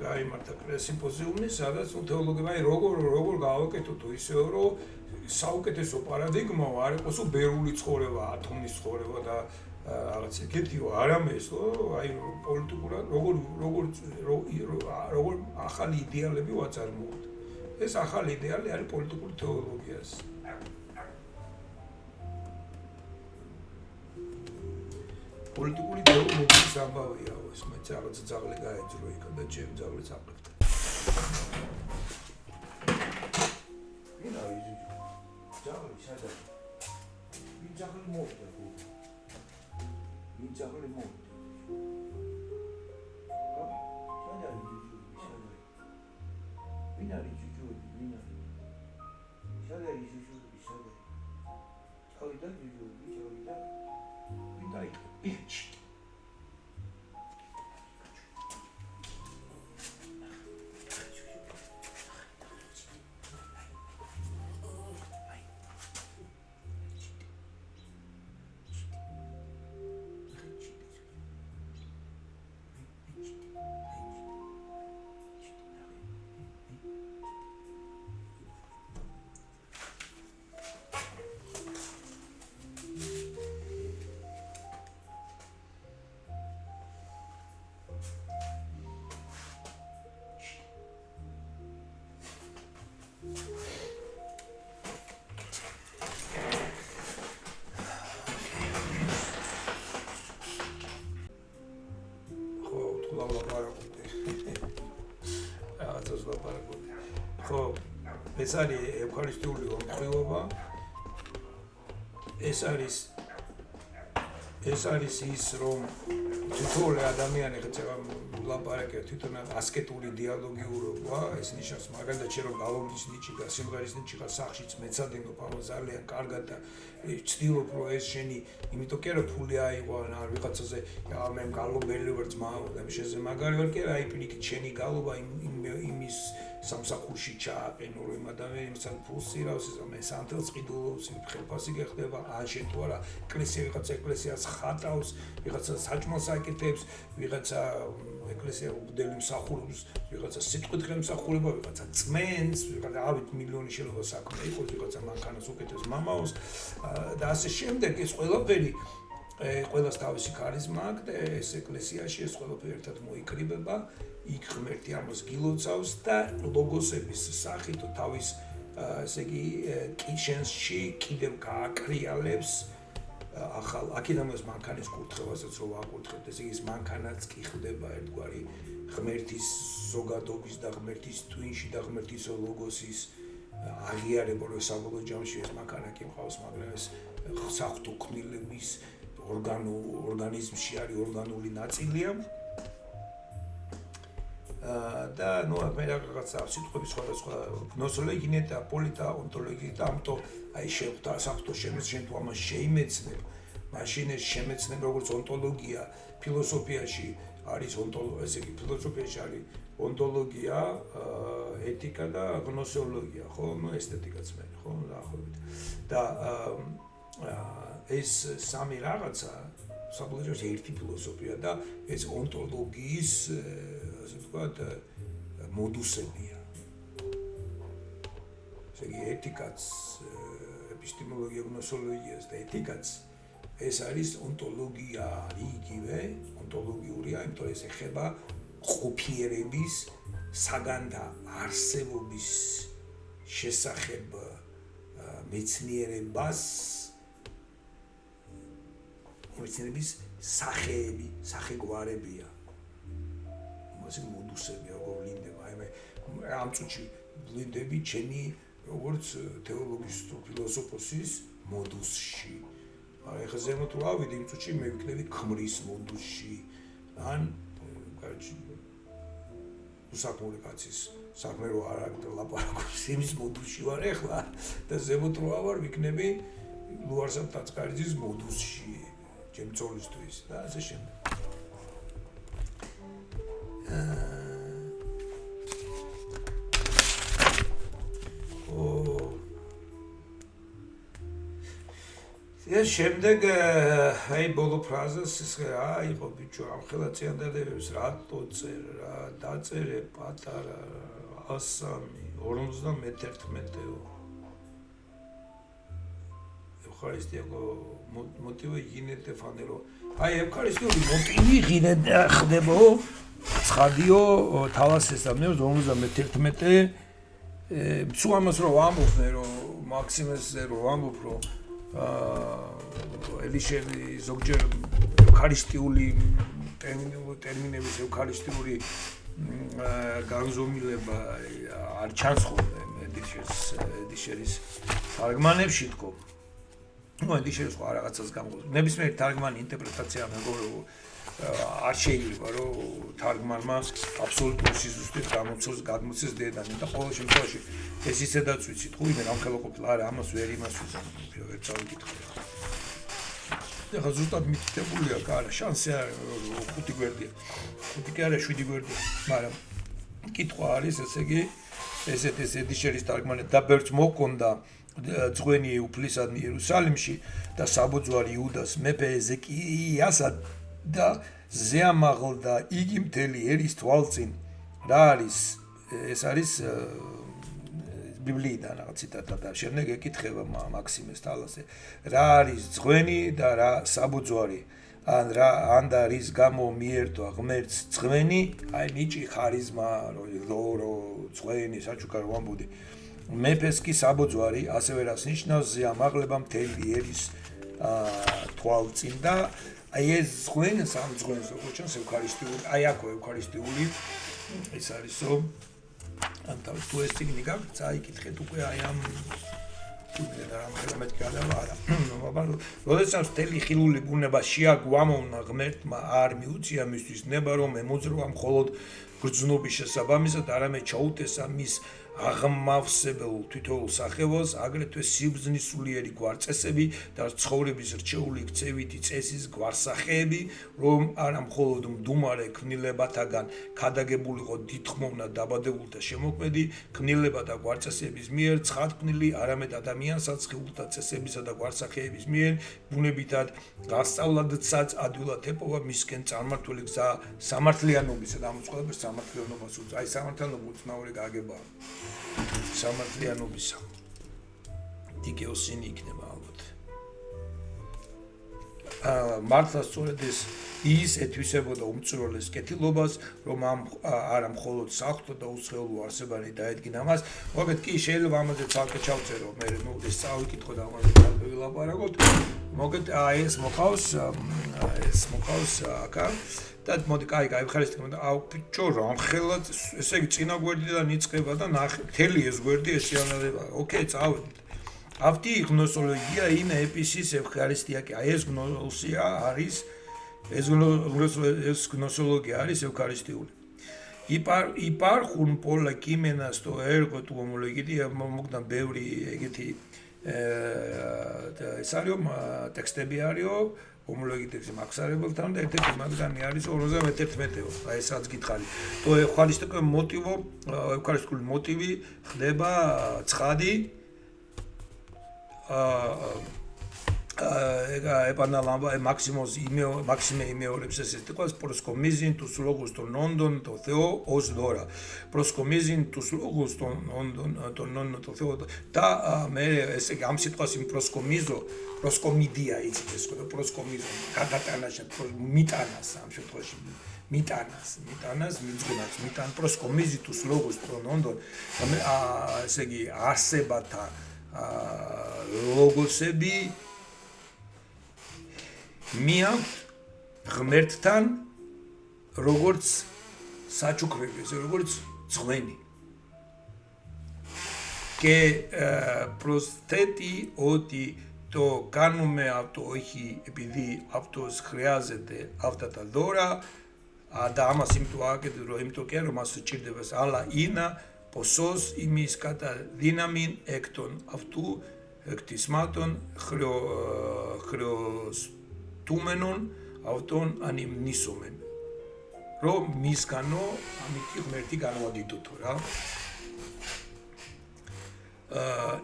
გაიმართა სიმპოზიუმი, სადაც თეოლოგია აი როგორ გავაკეთოთ ისე რომ საუკეთესო პარადიგმა არ იყოს ბერული ცხოვრება, ათომის ცხოვრება და რაღაც ეგეთიო არამეს აი პოლიტიკურად როგორ ახალი იდეალები ვაწარმოოთ. ეს ახალი იდეალი არის პოლიტიკური თეოლოგიას. პოლიტიკური თეოლოგიის ამბავია ეს, მე რაღაც ძაღლი გაეძრო იქ და ჩემ ძაღლს აყრებდა. ვინ არის ის ძაღლი სადა? ვინ ძაღლი მოვიდა? ვინ ძაღლი მოვიდა? სადა ის სადა? ვინ არის ჯუჯუები? ვინ არის? სადა ის ჯუჯუები? სადა? ჩავიდა ჯუჯუები, ჩავიდა. ვინ დაიწყო? Bitch. ეს არის ევქარისტიული ორმხრივობა, ეს არის ის რომ თითოეული ადამიანი ხეცება ლაპარაკია თვითონ ასკეტური დიალოგიურობა, ეს ნიშნავს მაგალითად შენ რომ გალობის ნიჭი და სიმღერის ნიჭი ხარ სახშიც მეცადინობ ამ ძალიან კარგად და ვცდილობ რომ ეს შენი იმიტომ კი არა ფული აიღო ან ვიღაცაზე მე გალობელი ვარ ძმაო და შეზე მაგარი ვარ კი არა აი პირიქით შენი გალობა იმის სამსახურში ჩააყენო რომ ადამიანს ფულს ირავს მე სანთელს ყიდულობს ხელფასი გეხდება ან შენ თუ არა ეკლესიას ხატავს ვიღაცა საჭმელს აკეთებს ვიღაცა ეკლესია უბდელი მსახურობს ვიღაცა სიტყვით ხელმსახურება ვიღაცა წმენს ვიღაცა ავით მილიონი შეიძლება საქმე იყოს ვიღაცა მანქანას უკეთებს მამაოს და ასე შემდეგ ეს ყველაფერი ყველას თავისი ქარიზმა აქვს და ეს ეკლესიაში ეს ყველაფერი ერთად მოიკრიბება იქ ღმერთი ამას გილოცავს და ლოგოსების სახით თავის ესე იგი კიშენში კიდევ გააკრიალებს ახალ აქედან ეს მანქანის კურთხევასაც რო ვაკურთხებთ ესე იგი ეს მანქანაც კი ხდება ერთგვარი ღმერთის ზოგადობის და ღმერთის twin-ში და ღმერთის ლოგოსის აღიარება რო საბოლოო ჯამში ეს მანქანა კი მყავს მაგრამ ეს საღვთო ქმნილების ორგანიზმში არის ორგანული ნაწილია და ნუ მე რაღაცა სიტყვების სხვადასხვა გნოსოლოგია და პოლიტა ონტოლოგია და ამიტომ აი შეხვდა საღვთო შემეცნებ თუ ამას შეიმეცნებ მაშინ ეს შემეცნებ როგორც ონტოლოგია ფილოსოფიაში არის ესე იგი ფილოსოფიაში არის ონტოლოგია ეთიკა და გნოსოლოგია ხო ნუ ესთეტიკაც მე ხო დაახლოებით და ეს სამი რაღაცა საბოლოო ერთი ფილოსოფია და ეს ონტოლოგიის ასე ვთქვათ მოდუსებია. ესე იგი ეთიკაც ეპისტემოლოგია, გნოსოლოგიას და ეთიკაც ეს არის ონტოლოგია, იგივე ონტოლოგიურია, იმიტომ რომ ეს ეხება ყოფიერების საგანთა არსებობის შესახებ მეცნიერებას, მეცნიერების სახეები, სახეგვარებია. ასე მოდუსები როგორ ვლინდება, ამ წუთში ვლინდები ჩემი როგორც თეოლოგის თუ ფილოსოფოსის მოდუსში. ეხლა ზემოთ რო ავიდე, იმ წუთში მე ვიქნები ქმრის მოდუსში, ან უსაქმური კაცის საქმე რო არ აქვს ლაპარაკობს, იმის მოდუსში ვარ ეხლა და ზემოთ რო ავარ, ვიქნები ლუარსაბ ტაწყარიძის მოდუსში, ჩემ ძოლისთვის და ასე შემდეგ. ეს შემდეგ აი ბოლო ფრაზას ის რა იყო ბიჭო ამ ხელა წიანდადებს რატო წერ რა დაწერე პატარა 151-ო ევქარისტიო მოტივი გინეთე ფანერო აი ევქარისტიული მოტივი გინეთე ხდებო ცხადიო თალასეს ამნე 51-ე სულ ამას რო ვამბობნე რომ მაქსიმესზე რო ვამბობ რომ ელიშევი ზოგჯერ ევქარისტიული ტერმინების ევქარისტიული განზომილება არ ჩანს ხოლმე ედიშერის თარგმანებში თქო. ნუ ედიშერის ხო რაღაცას გამოგოს. ნებისმიერი თარგმანი ინტერპრეტაცია მეგობრებო არ შეიძლება რომ თარგმანმა აბსოლუტურ სიზუსტით გადმოცეს დედანი და ყოველ შემთხვევაში ეს ისედაც ვიცით ხო იმენ ამ ხელო ყოფილა არა ამას ვერ იმას ვიცი ვერ წავიკითხე ეხლა ზუსტად მითითებულია კარა შანსი არის 5 გვერდია 5 კი არა 7 გვერდია მაგრამ კითხვა არის ესე იგი ესეთ ედიშერის თარგმანი და ბერც მოკონდა ძღვენი უფლისადმი იერუსალიმში და საბოძვარი იუდას მეფე ეზეკიასა და ზეამაღლდა იგი მთელი ერის თვალწინ რა არის ეს არის ბიბლიიდან რაღაც ციტატა და შემდეგ ეკითხება მაქსიმეს თალასე რა არის ძღვენი და რა საბოძვარი ან და რის გამო მიერთვა ღმერთს ძღვენი აი ნიჭი ხარიზმა რო ძღვენი საჩუქარ ვამბოდი მეფეს კი საბოძვარი ასევე რას ნიშნავს ზეამაღლება მთელი ერის თვალწინ და აი ეს ძღვენი სამ ძღვენს როგორ ჩანს ევქარისტიული აი აქ ევქარისტიული ეს არისო ამ თავის თუ ეს წიგნი გაქვს წაიკითხეთ უკვე აი ამ და ამ ხელმეთ გადავა არა მაგრამ როდესაც მთელი ხილული ბუნება შეაგვამოვნა ღმერთმა არ მიუწია მისთვის ნება რომ ემოძრვა მხოლოდ გრძნობის შესაბამისად არამედ ჩაუტესა მის აღმავსებელ თითოეულ სახევას აგრეთვე სიბრძნის სულიერი გვარწესები და ცხოვრების რჩეული ქცევითი წესის გვარსახეები რომ არა მხოლოდ მდუმარე ქმნილებათაგან ქადაგებულიყო დიდხმოვნა დაბადებულთა შემოქმედი ქმნილება და გვარწესების მიერ ცხადქმნილი არამედ ადამიანსაც ხილულთა წესებისა და გვარსახეების მიერ ბუნებითად გასწავლადსაც ადვილად ეპოვა მისკენ წარმართული გზა სამართლიანობისა და ამ უწყლებს სამართლიანობას აი სამართლიანობა უცნაური გაგებაა სამართლიანობისა დიკეოსინი იქნება ალბათ მართლა სწორედ ის ეთვისებოდა უმწვროლეს კეთილობას რომ არა მხოლოდ საღვთო და უცხოელო არსებანი დაედგინა მას მოგეთ კი შეიძლება ამაზე ცალკე ჩავწერო მე ნუ ეს წავიკითხო და ამაზე ვილაპარაკოთ მოგეთ ეს მოყავს აკა და მოდი კაი ხარისტიკა და აუ ბიჭო რამხელად ესე იგი წინა გვერდიდან იწყება და ნახე მთელი ეს გვერდი ესიანადება ოკეი წავედით ავთი გნოსოლოგია ინა ეპისის ევქარისტია კი აი ეს გნოსოლოგია არის ეს გნოსოლოგია არის ევქარისტიული იპარხუნ პოლა კიმენას то ერგო თუ ομოლოგიტია მოგდან ბევრი ეგეთი ეს არის ტექსტები არისო ομολογητεύσει მაქსარებელთან და ერთ-ერთი მათგანი არის 51-ო. აი ესაც გითხარი. то ევქარისტიკული მოტივო, ევქარისტიკული მოტივი ხდება ცხადი ეპანალამბა მაქსიმე იმეორებს ეს თქოს პროსკომიზინ თუ სლოგოს თუ ნონდონ თუ თეო ოსდორა პროსკომიზინ თუ სლოგოს თუ ნონდონ თუ ნონდონ თუ თეო და მე ესე ამ სიტყვას იმ პროსკომიდია იცით ეს პროსკომიზო გადატანაში მიტანას ამ შემთხვევაში მიტანას მიძღვნას მიტან პროსკომიზი თუ სლოგოს თუ ნონდონ ესე იგი არსებათა ლოგოსები მიამ ღმერთთან როგორც საჩუქრები როგორც ძღვენი que prostheti ότι το κάνουμε αυτό όχι επειδή αυτός χρειάζεται αυτά τα δώρα და ამას იმიტომ აკეთებ რომ იმიტომ კი რომ მას სჭირდება αλλά είναι ποσός ημείς κατά δύναμη εκ των αυτού κτισμάτων χρεωστούμενων αυτών ανυμνήσομεν. Რომ მისგანო ამითი ღმერთი განვადიდოთ რა.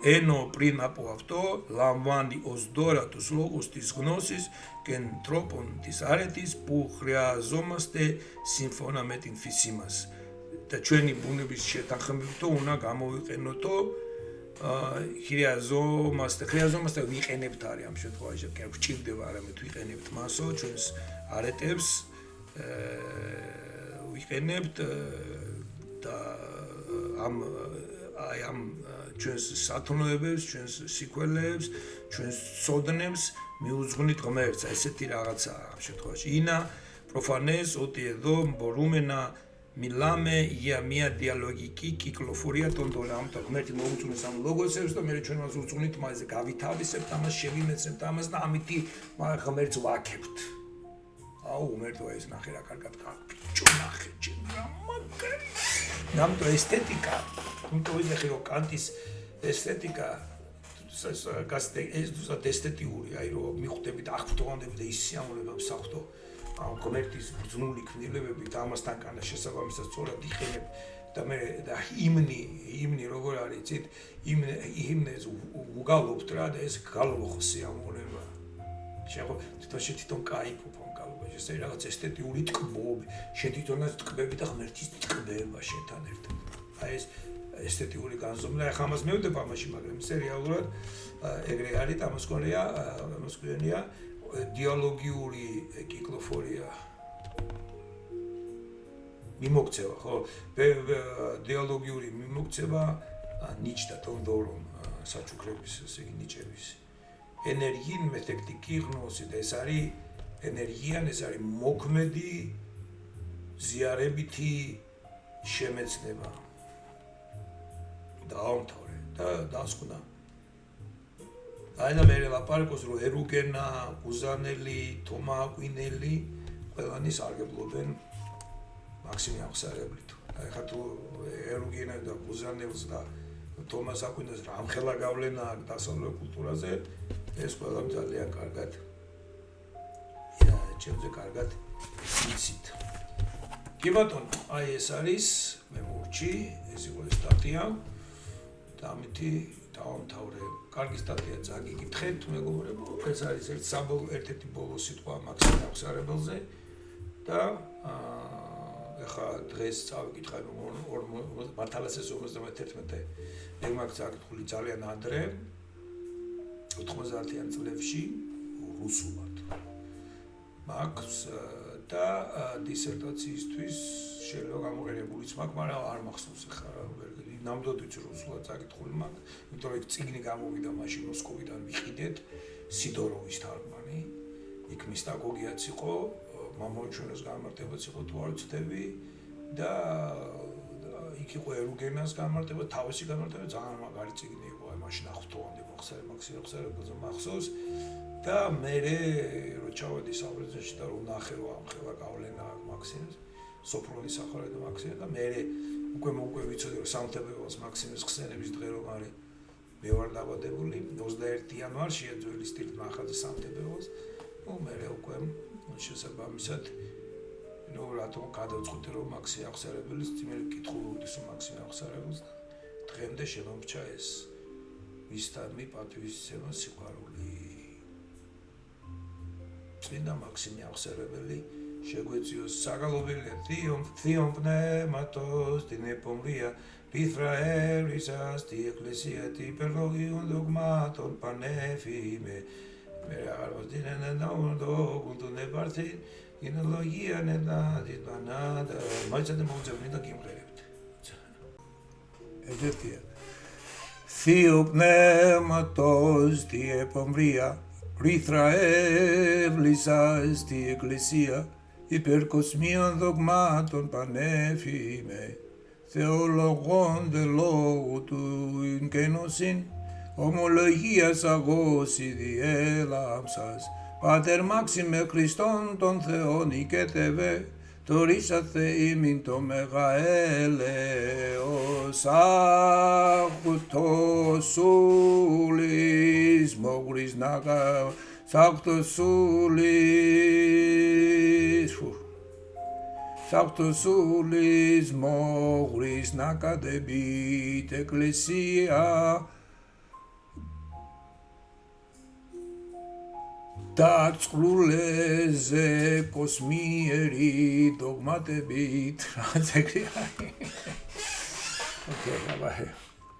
Ενώ πριν από αυτό λαμβάνει ως δώρα τους λόγους της γνώσης και τρόπων της άρετης που χρειαζόμαστε σύμφωνα με την φύση μας. Τα ჩვენი ბუნების შეთანხმებითო უნდა გამოვიყენოთო χρειαζόμαστε ვიყენებთ არის ამ შემთხვევაში კი გვჭირდება არამედ ვიყენებთ მასო ჩვენს არეტებს ვიყენებთ და ამ ჩვენს სათნოებებს, ჩვენს სიკვდილებს, ჩვენს სოდნებს მიუძღვნით ღმერთს, ესეთი რაღაცა ამ შემთხვევაში. Είναι προφανές ότι εδώ μπορούμε να μιλάμε για μια διαλογική κυκλοφορία των δωρεών. Το ღმერთი მოუძღვნეს ამ ლოგოსებს და მე ჩვენ მას უძღვნით მასზე გავითავისებთ, ამას შევიმეცნებთ, ამას და ამითი ღმერთს ვაკებთ. აუ, ღმერთო ეს ნახე რა კარგად გაფიჭო ნახე ჩემ მაგარი. ნამდვილ ესთეტიკა იმიტომ ვიძახი რომ კანტის ესთეტიკა ეს ზუსტად ესთეტიური აი რომ მიხვდებით აღფრთოვანები და ისიამოვნება მსახტო ამ კომერციის ბრძნული ქმნილებები და ამასთან კანა შესაბამისად სწორად იხენებ და მე და იმნი როგორ არის იცით იმნეს უგალობთ რა და ეს გალობ სიამოვნება შეხო თვითონ кайფობ ამ გალობაში ეს რაღაც ესთეტიური ტკბობი შეთვითონაც ტკბები და ღმერთის ტკბება შენთან ერთად აი ეს ესთეტიური განზომილა ახლა ამას მევდება ამაში მაგრამ ეს რეალურად ეგრე არის ამას გონია დიალოგიური კიკლოფორია მიმოქცევა ხო დიალოგიური მიმოქცევა ნიჭდა თონდორომ საჩუქრების ესე იგი ნიჭების ენერგიინ მეთექტიკი γνώση და ეს არის ენერგიან ეს არის მოქმედი ზიარებითი შემეცნება დაამთავრე და დასკვნა აი და მე ლაპარაკობს რომ ერუგენა, გუზანელი, თომა აკვინელი ყველანი სარგებლობენ მაქსიმე აღსარებლით. აი ხა თუ ერუგენა და გუზანელს და თომას აკვინელს რამხელა გავლენა აქვს დასავლურ კულტურაზე ეს ყველამ ძალიან კარგად ჩემზე კარგად იცით. კი ბატონო, აი ეს არის მე მურჩი, ეს იყო სტატია და ამითი დავამთავრე. კარგი სტატია წაგიკითხეთ, მეგობრებო, ეს არის ერთ-ერთი ბოლო სიტყვა მაქსიმე აღსარებელზე და ეხა დღეს წავიკითხე 2051 მე მაქვს წაკითხული ძალიან ადრე 90-იან წლებში რუსულად. მაქვს და დისერტაციისთვის შეიძლება გამოყენებულიც მაქვს, მაგრამ არ მახსოვს ეხლა რა ნამდვილად ვიცი რუსულად წაკითხული მაქვს, იმიტომ რომ წიგნი გამოვიდა მაშინ მოსკოვიდან ვიყიდეთ სიდოროვის თარგმანი, იქ მისტაგოგიაც იყო, მამოჩუნოს გამარტებაც იყო თუ არ ვცდები და იქ იყო ერუგენას გამარტება, თავისი გამარტება ძალიან მაგარი წიგნი იყო, აი მაშინ ახთოვანდი მოხსარე მაქსიმე აღსარებელზე მახსოვს და მე რო ჩავედი საუბრეში და რო ნახე რომ ამხელა გავლენა მაქსიმეს სოფრონის ახალ და მაქსიმე და მე უკვე ვიცოდი რომ სამთებელოს მაქსიმეს ხსენების დღე რომ არის მე ვარ დაბადებული 21 იანვარშია ძველი სტილით ნახაზე სამთებელოს ну მე უკვე შესაბამისად ნუ რატომ გადავწყვიტე რომ მაქსიმე აღსარებელის წიმელი კითხულობდის მაქსიმე აღსარებელს დღემდე შემომრჩა ეს მისთამი პატივისცემა სიყვარული წმინდა მაქსიმე აღსარებელი შეგვეციოს საგალობელია თიონ πνεύματος την επομβρία Israelisas τη εκκλησία τη υπερλογίων δογμάτων πανέφημε με αρμοστήνεν εννοούντο του νεπάρθη κοινολογία νετά της πανάτα μάλιστα δεν μπορούσα πριν το κυμρεύεται Αιτία Θείο πνεύματος τη επομβρία Israelisas τη εκκλησία υπερκοσμίων δογμάτων πανέφημε Θεολογών δε λόγου του εγκαινοσύν, ομολογίας αγώση διέλαμψας, Πάτερ Μάξιμε Χριστόν των Θεών οικέτευε, τορίσατε ημίν το μεγαέλεος, αχτωσούλης, μόγρις νακα, αχτωσούλης, Σαυτοσούλης μόγρις να κατεβείτε εκκλησία τα τσουλέζε κοσμίερη δογματεβίτ. Οκ,